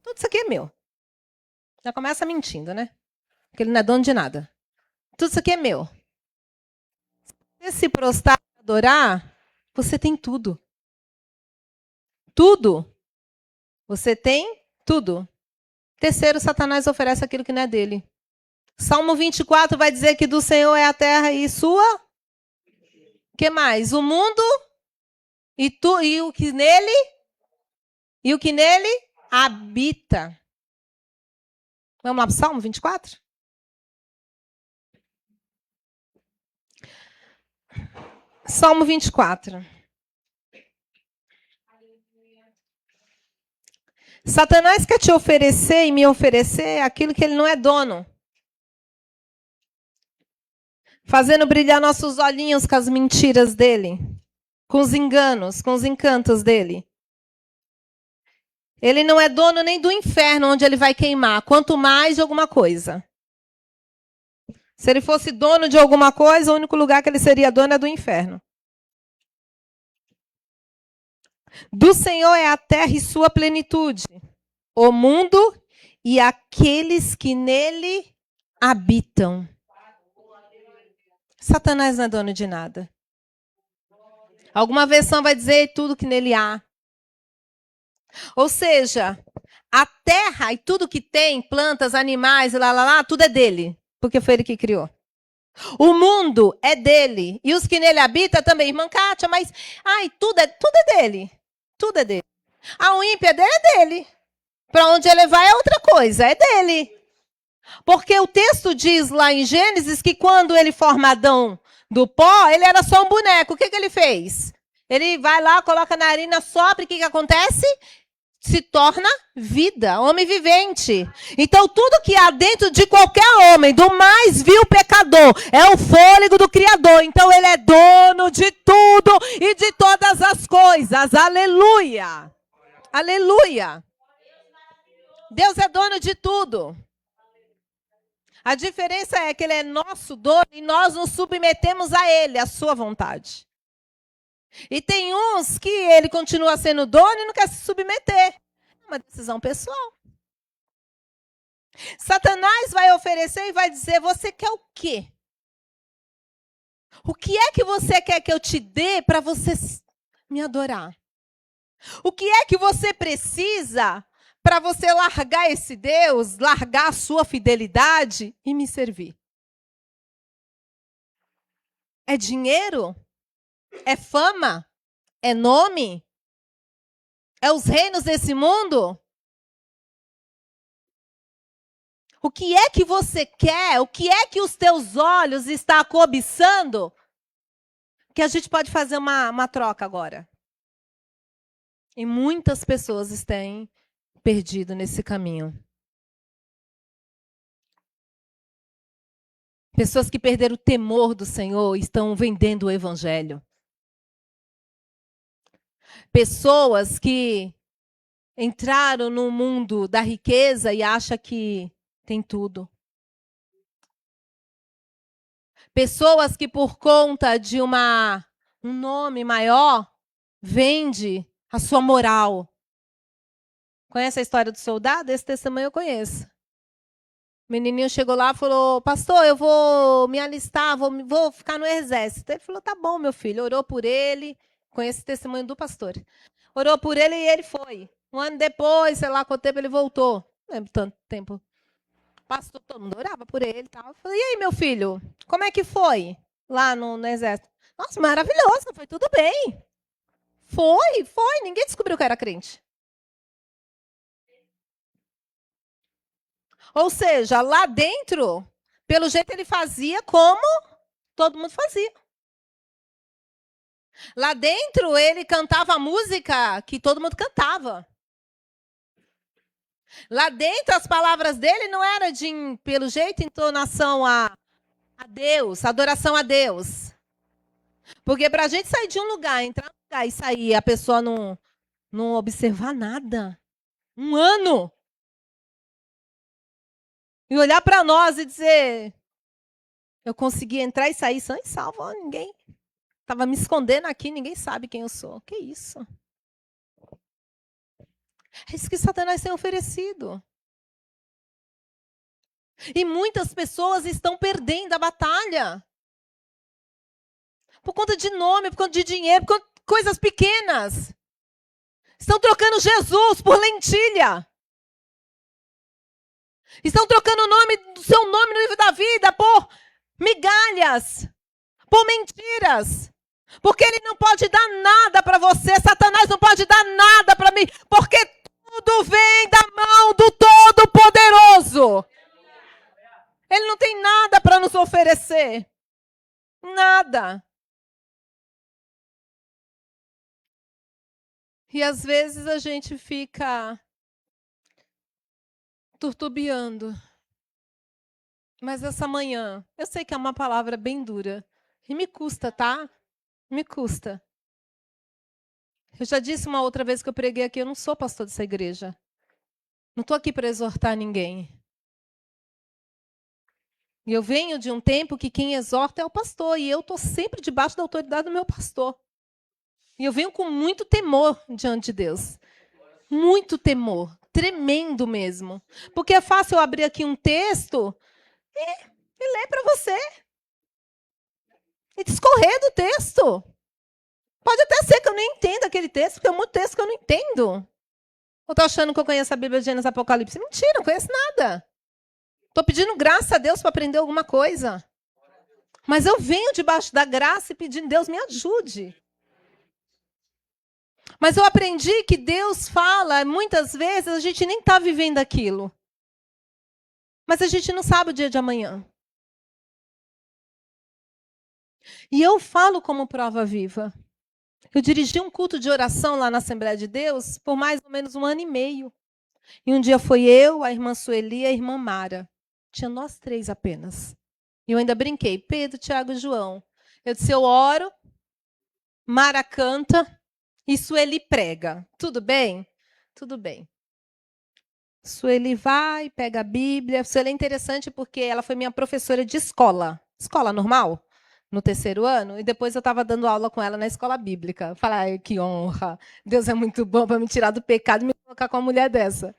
Tudo isso aqui é meu. Já começa mentindo, né? Porque ele não é dono de nada. Tudo isso aqui é meu. Se você se prostrar e adorar, você tem tudo. Tudo. Você tem tudo. Terceiro, Satanás oferece aquilo que não é dele. Salmo 24 vai dizer que do Senhor é a terra e sua. O que mais? O mundo e o que nele habita. Vamos lá para o Salmo 24? Salmo 24. Satanás quer te oferecer e me oferecer aquilo que ele não é dono. Fazendo brilhar nossos olhinhos com as mentiras dele. Com os enganos, com os encantos dele. Ele não é dono nem do inferno onde ele vai queimar, quanto mais de alguma coisa. Se ele fosse dono de alguma coisa, o único lugar que ele seria dono é do inferno. Do Senhor é a terra e sua plenitude, o mundo e aqueles que nele habitam. Satanás não é dono de nada. Alguma versão vai dizer tudo que nele há. Ou seja, a terra e tudo que tem, plantas, animais, tudo é dele, porque foi ele que criou. O mundo é dele. E os que nele habitam também. Irmã Kátia, mas tudo é dele. Tudo é dele. A ímpia dele é dele. Para onde ele vai é outra coisa. É dele. Porque o texto diz lá em Gênesis que quando ele forma Adão do pó, ele era só um boneco. O que ele fez? Ele vai lá, coloca na narina, sopra. E o que acontece? Se torna vida, homem vivente. Então, tudo que há dentro de qualquer homem, do mais vil pecador, é o fôlego do Criador. Então, ele é dono de tudo e de todas as coisas. Aleluia! Aleluia! Deus é dono de tudo. A diferença é que ele é nosso dono e nós nos submetemos a ele, à sua vontade. E tem uns que ele continua sendo dono e não quer se submeter. É uma decisão pessoal. Satanás vai oferecer e vai dizer, você quer o quê? O que é que você quer que eu te dê para você me adorar? O que é que você precisa para você largar esse Deus, largar a sua fidelidade e me servir? É dinheiro? É fama? É nome? É os reinos desse mundo? O que é que você quer? O que é que os teus olhos estão cobiçando? Que a gente pode fazer uma troca agora. E muitas pessoas têm perdido nesse caminho. Pessoas que perderam o temor do Senhor estão vendendo o evangelho. Pessoas que entraram no mundo da riqueza e acham que tem tudo. Pessoas que por conta de um nome maior, vende a sua moral. Conhece a história do soldado? Esse testemunho eu conheço. O menininho chegou lá e falou, pastor, eu vou me alistar, vou ficar no exército. Ele falou, tá bom, meu filho. Orou por ele. Conhece o testemunho do pastor. Orou por ele e ele foi. Um ano depois, sei lá quanto tempo, ele voltou. Não lembro tanto tempo. Pastor, todo mundo orava por ele e tal. Eu falei, e aí, meu filho? Como é que foi lá no exército? Nossa, maravilhoso, foi tudo bem. Foi. Ninguém descobriu que era crente. Ou seja, lá dentro, pelo jeito ele fazia como todo mundo fazia. Lá dentro ele cantava a música que todo mundo cantava. Lá dentro as palavras dele não eram de, pelo jeito, entonação a Deus, adoração a Deus. Porque para a gente sair de um lugar, entrar num lugar e sair, a pessoa não observar nada. Um ano. E olhar para nós e dizer, eu consegui entrar e sair sã e salvo. Oh, ninguém estava me escondendo aqui, ninguém sabe quem eu sou. Que isso? É isso que Satanás tem oferecido. E muitas pessoas estão perdendo a batalha. Por conta de nome, por conta de dinheiro, por conta de coisas pequenas. Estão trocando Jesus por lentilha. Estão trocando o nome do seu nome no livro da vida por migalhas, por mentiras. Porque ele não pode dar nada para você, Satanás não pode dar nada para mim, porque tudo vem da mão do Todo-Poderoso. Ele não tem nada para nos oferecer. Nada. E às vezes a gente fica turtubiando. Mas essa manhã, eu sei que é uma palavra bem dura. E me custa, tá? Me custa. Eu já disse uma outra vez que eu preguei aqui, eu não sou pastor dessa igreja. Não estou aqui para exortar ninguém. E eu venho de um tempo que quem exorta é o pastor. E eu estou sempre debaixo da autoridade do meu pastor. E eu venho com muito temor diante de Deus. Muito temor. Tremendo mesmo. Porque é fácil eu abrir aqui um texto e ler para você. E discorrer do texto. Pode até ser que eu nem entenda aquele texto, porque é muito texto que eu não entendo. Eu estou achando que eu conheço a Bíblia de Gênesis e Apocalipse. Mentira, não conheço nada. Estou pedindo graça a Deus para aprender alguma coisa. Mas eu venho debaixo da graça e pedindo, Deus me ajude. Mas eu aprendi que Deus fala, muitas vezes a gente nem está vivendo aquilo. Mas a gente não sabe o dia de amanhã. E eu falo como prova viva. Eu dirigi um culto de oração lá na Assembleia de Deus por mais ou menos 1 ano e meio. E um dia foi eu, a irmã Sueli e a irmã Mara. Tinha nós 3 apenas. E eu ainda brinquei, Pedro, Tiago e João. Eu disse, eu oro, Mara canta e Sueli prega. Tudo bem? Tudo bem. Sueli vai, pega a Bíblia. Sueli é interessante porque ela foi minha professora de escola. Escola normal, no 3º ano. E depois eu estava dando aula com ela na escola bíblica. Falei, ai, que honra. Deus é muito bom para me tirar do pecado e me colocar com uma mulher dessa.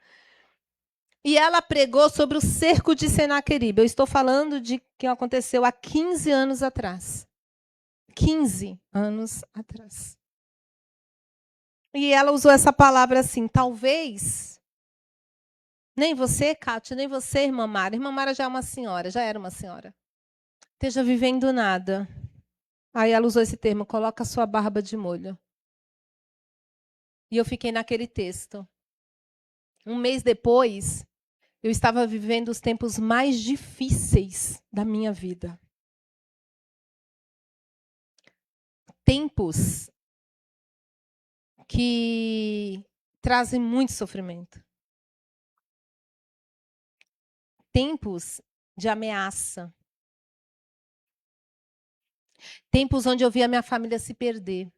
E ela pregou sobre o cerco de Senaqueribe. Eu estou falando de que aconteceu há 15 anos atrás. 15 anos atrás. E ela usou essa palavra assim, talvez, nem você, Kátia, nem você, irmã Mara. Irmã Mara já é uma senhora, já era uma senhora. Esteja vivendo nada. Aí ela usou esse termo, coloca a sua barba de molho. E eu fiquei naquele texto. Um mês depois, eu estava vivendo os tempos mais difíceis da minha vida. Tempos que trazem muito sofrimento. Tempos de ameaça. Tempos onde eu via minha família se perder.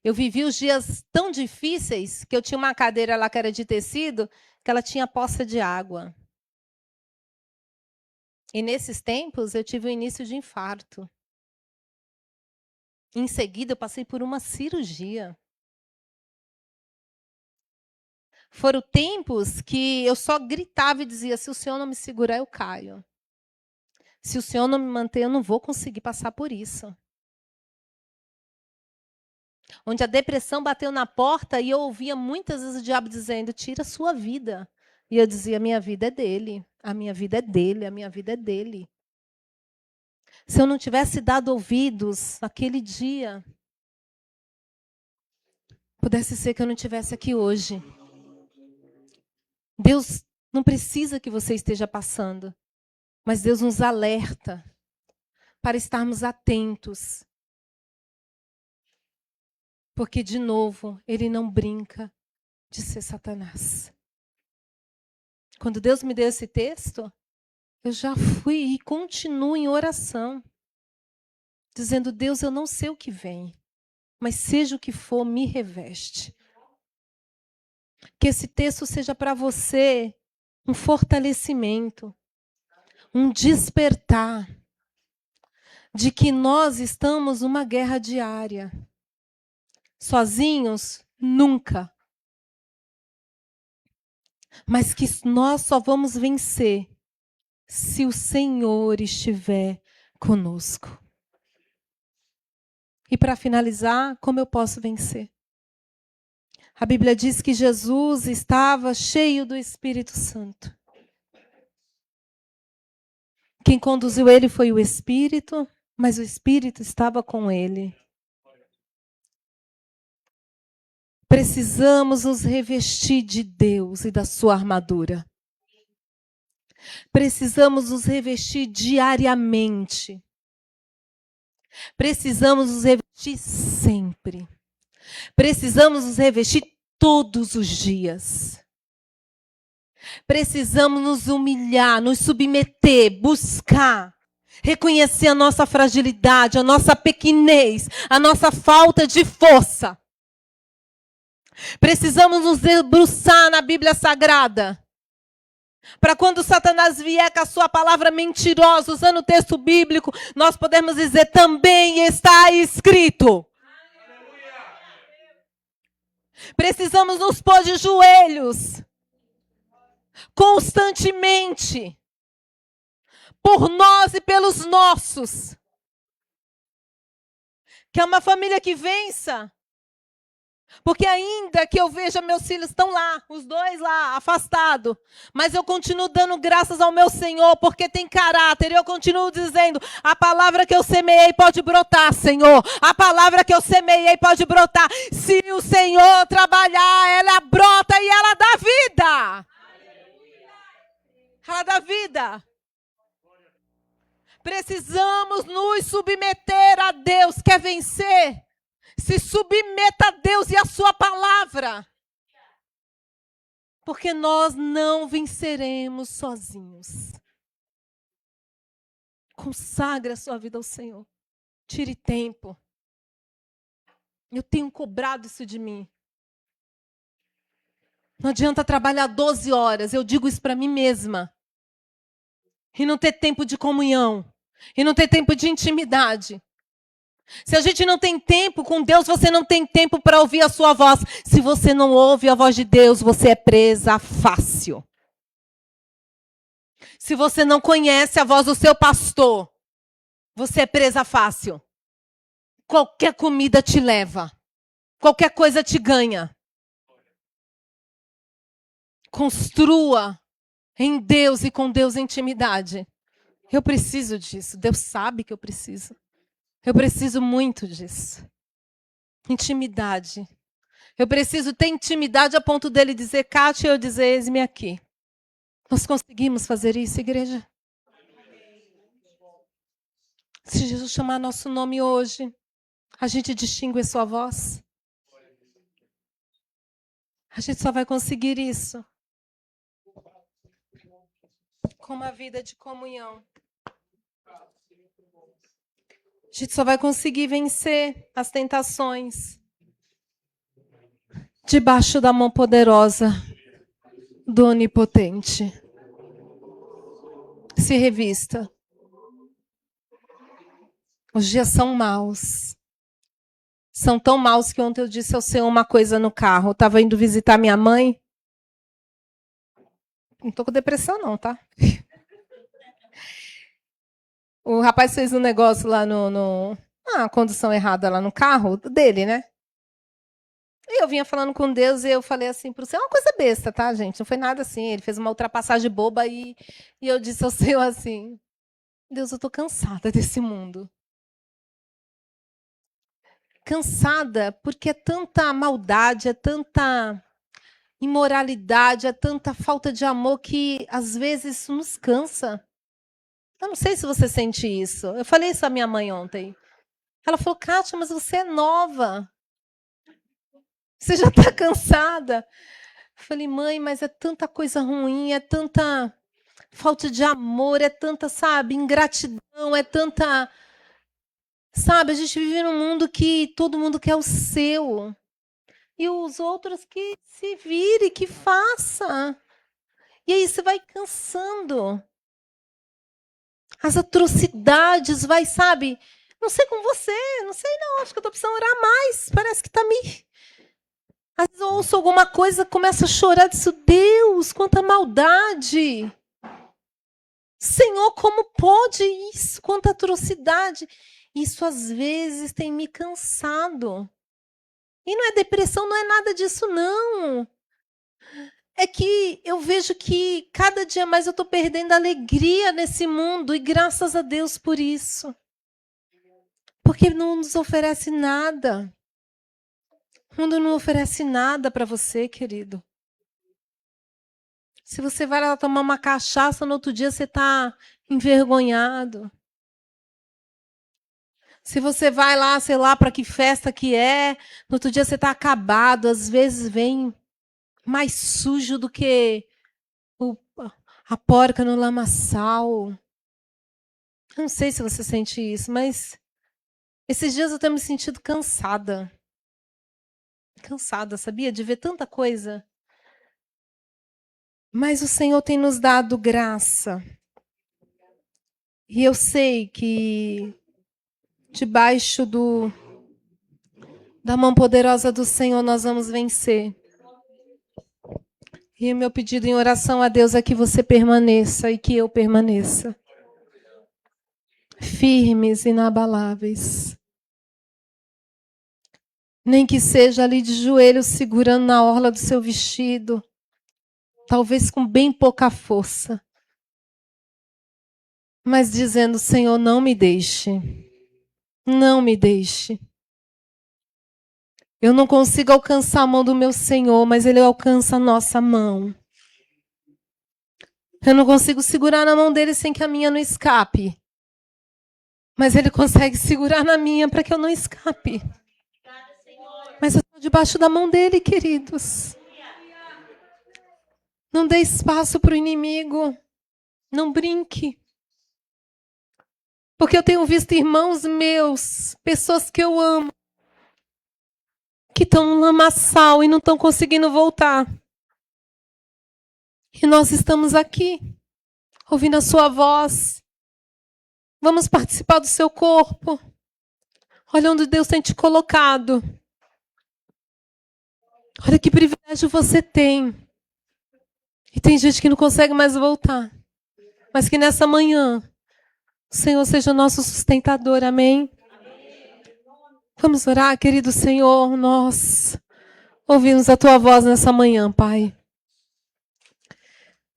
Eu vivi os dias tão difíceis que eu tinha uma cadeira lá que era de tecido, que ela tinha poça de água. E nesses tempos eu tive o início de infarto. Em seguida eu passei por uma cirurgia. Foram tempos que eu só gritava e dizia, se o Senhor não me segurar, eu caio. Se o Senhor não me manter, eu não vou conseguir passar por isso. Onde a depressão bateu na porta e eu ouvia muitas vezes o diabo dizendo, tira a sua vida. E eu dizia: a minha vida é dele, a minha vida é dele, a minha vida é dele. Se eu não tivesse dado ouvidos naquele dia, pudesse ser que eu não estivesse aqui hoje. Deus não precisa que você esteja passando, mas Deus nos alerta para estarmos atentos. Porque, de novo, Ele não brinca de ser Satanás. Quando Deus me deu esse texto, eu já fui e continuo em oração, dizendo: Deus, eu não sei o que vem, mas seja o que for, me reveste. Que esse texto seja para você um fortalecimento, um despertar de que nós estamos numa guerra diária. Sozinhos, nunca. Mas que nós só vamos vencer se o Senhor estiver conosco. E para finalizar, como eu posso vencer? A Bíblia diz que Jesus estava cheio do Espírito Santo. Quem conduziu ele foi o Espírito, mas o Espírito estava com ele. Precisamos nos revestir de Deus e da sua armadura. Precisamos nos revestir diariamente. Precisamos nos revestir sempre. Precisamos nos revestir todos os dias. Precisamos nos humilhar, nos submeter, buscar, reconhecer a nossa fragilidade, a nossa pequenez, a nossa falta de força. Precisamos nos debruçar na Bíblia Sagrada, para quando Satanás vier com a sua palavra mentirosa, usando o texto bíblico, nós podemos dizer: também está escrito. Precisamos nos pôr de joelhos, constantemente, por nós e pelos nossos. Que é uma família que vença. Porque ainda que eu veja meus filhos estão lá, os dois lá, afastados, mas eu continuo dando graças ao meu Senhor, porque tem caráter. Eu continuo dizendo: a palavra que eu semeei pode brotar, Senhor. A palavra que eu semeei pode brotar. Se o Senhor trabalhar, ela brota e ela dá vida. Ela dá vida. Precisamos nos submeter a Deus. Quer vencer? Se submeta a Deus e a sua palavra. Porque nós não venceremos sozinhos. Consagre a sua vida ao Senhor. Tire tempo. Eu tenho cobrado isso de mim. Não adianta trabalhar 12 horas. Eu digo isso para mim mesma. E não ter tempo de comunhão. E não ter tempo de intimidade. Se a gente não tem tempo com Deus, você não tem tempo para ouvir a sua voz. Se você não ouve a voz de Deus, você é presa fácil. Se você não conhece a voz do seu pastor, você é presa fácil. Qualquer comida te leva. Qualquer coisa te ganha. Construa em Deus e com Deus intimidade. Eu preciso disso. Deus sabe que eu preciso. Eu preciso muito disso. Intimidade. Eu preciso ter intimidade a ponto dele dizer: Kátia, eu dizer: eis-me aqui. Nós conseguimos fazer isso, igreja? Se Jesus chamar nosso nome hoje, a gente distingue a sua voz. A gente só vai conseguir isso com uma vida de comunhão. A gente só vai conseguir vencer as tentações debaixo da mão poderosa do Onipotente. Se revista. Os dias são maus. São tão maus que ontem eu disse ao Senhor uma coisa no carro. Eu estava indo visitar minha mãe. Não estou com depressão não, tá? O rapaz fez um negócio lá a condução errada lá no carro dele, né? E eu vinha falando com Deus e eu falei assim para o Senhor, uma coisa besta, tá, gente? Não foi nada assim. Ele fez uma ultrapassagem boba e eu disse ao Senhor assim, Deus, eu estou cansada desse mundo. Cansada porque é tanta maldade, é tanta imoralidade, é tanta falta de amor que às vezes isso nos cansa. Eu não sei se você sente isso. Eu falei isso à minha mãe ontem. Ela falou, Kátia, mas você é nova. Você já está cansada. Eu falei, mãe, mas é tanta coisa ruim, é tanta falta de amor, é tanta, sabe, ingratidão, é tanta... Sabe, a gente vive num mundo que todo mundo quer o seu. E os outros que se vire, que faça. E aí você vai cansando. As atrocidades, vai, sabe? Não sei com você, não sei não, acho que eu estou precisando orar mais. Parece que está me... Às vezes eu ouço alguma coisa, começo a chorar, disso, Deus, quanta maldade. Senhor, como pode isso? Quanta atrocidade. Isso às vezes tem me cansado. E não é depressão, não é nada disso, não. É que eu vejo que cada dia mais eu estou perdendo alegria nesse mundo e graças a Deus por isso. Porque não nos oferece nada. O mundo não oferece nada para você, querido. Se você vai lá tomar uma cachaça, no outro dia você está envergonhado. Se você vai lá, sei lá, para que festa que é, no outro dia você está acabado. Às vezes vem mais sujo do que a porca no lamaçal. Eu não sei se você sente isso, mas esses dias eu tenho me sentido cansada. Cansada, sabia? De ver tanta coisa. Mas o Senhor tem nos dado graça. E eu sei que debaixo da mão poderosa do Senhor nós vamos vencer. E o meu pedido em oração a Deus é que você permaneça e que eu permaneça. Firmes, inabaláveis. Nem que seja ali de joelhos segurando na orla do seu vestido. Talvez com bem pouca força. Mas dizendo, Senhor, não me deixe. Não me deixe. Eu não consigo alcançar a mão do meu Senhor, mas Ele alcança a nossa mão. Eu não consigo segurar na mão dele sem que a minha não escape. Mas Ele consegue segurar na minha para que eu não escape. Mas eu estou debaixo da mão dele, queridos. Não dê espaço para o inimigo. Não brinque. Porque eu tenho visto irmãos meus, pessoas que eu amo, que estão no lamaçal e não estão conseguindo voltar. E nós estamos aqui, ouvindo a sua voz. Vamos participar do seu corpo. Olha onde Deus tem te colocado. Olha que privilégio você tem. E tem gente que não consegue mais voltar. Mas que nessa manhã, o Senhor seja o nosso sustentador. Amém? Vamos orar, querido Senhor. Nós ouvimos a Tua voz nessa manhã, Pai.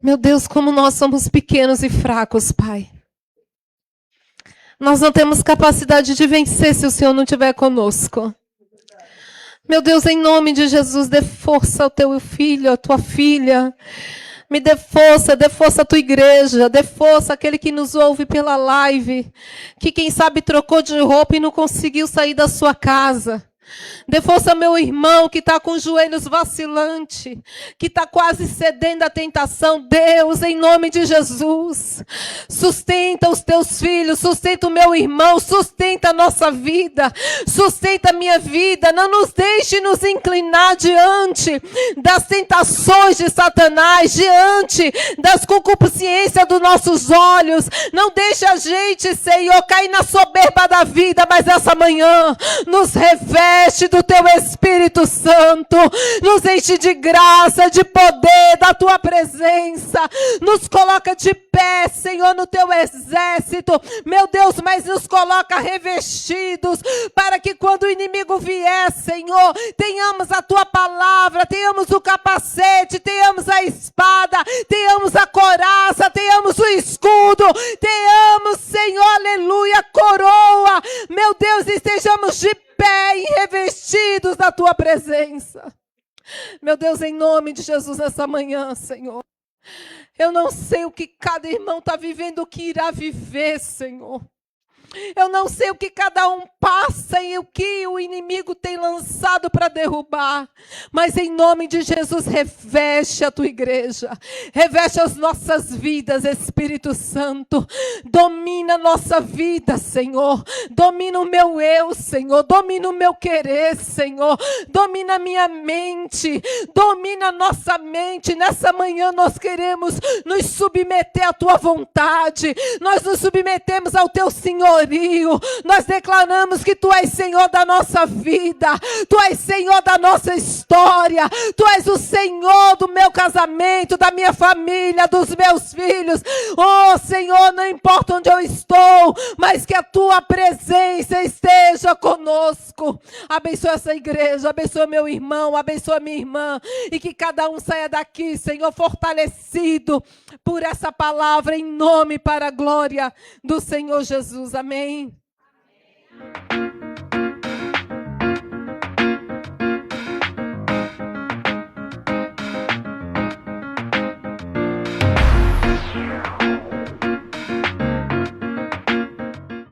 Meu Deus, como nós somos pequenos e fracos, Pai. Nós não temos capacidade de vencer se o Senhor não estiver conosco. Meu Deus, em nome de Jesus, dê força ao teu filho, à tua filha. Me dê força a tua igreja, dê força àquele que nos ouve pela live, que quem sabe trocou de roupa e não conseguiu sair da sua casa. Dê força ao meu irmão que está com os joelhos vacilantes, que está quase cedendo à tentação. Deus, em nome de Jesus, sustenta os teus filhos, sustenta o meu irmão, sustenta a nossa vida, sustenta a minha vida. Não nos deixe nos inclinar diante das tentações de Satanás, diante das concupiscências dos nossos olhos. Não deixe a gente, Senhor, cair na soberba da vida, mas essa manhã nos revela reveste do teu Espírito Santo, nos enche de graça, de poder, da tua presença, nos coloca de pé, Senhor, no teu exército, meu Deus, mas nos coloca revestidos, para que quando o inimigo vier, Senhor, tenhamos a tua palavra, tenhamos o capacete, tenhamos a espada, tenhamos a coraça, tenhamos o escudo, tenhamos, Senhor, aleluia, a coroa, meu Deus, estejamos de pé e revestidos da tua presença. Meu Deus, em nome de Jesus, nessa manhã, Senhor, eu não sei o que cada irmão está vivendo, o que irá viver, Senhor. Eu não sei o que cada um passa e o que o inimigo tem lançado para derrubar. Mas em nome de Jesus, reveste a tua igreja. Reveste as nossas vidas, Espírito Santo. Domina a nossa vida, Senhor. Domina o meu eu, Senhor. Domina o meu querer, Senhor. Domina a minha mente. Domina a nossa mente. Nessa manhã nós queremos nos submeter à tua vontade. Nós nos submetemos ao teu Senhor. Nós declaramos que Tu és Senhor da nossa vida, Tu és Senhor da nossa história, Tu és o Senhor do meu casamento, da minha família, dos meus filhos. Oh Senhor, não importa onde eu estou, mas que a Tua presença esteja conosco. Abençoa essa igreja, abençoa meu irmão, abençoa minha irmã, e que cada um saia daqui, Senhor, fortalecido por essa palavra, em nome para a glória do Senhor Jesus. Amém.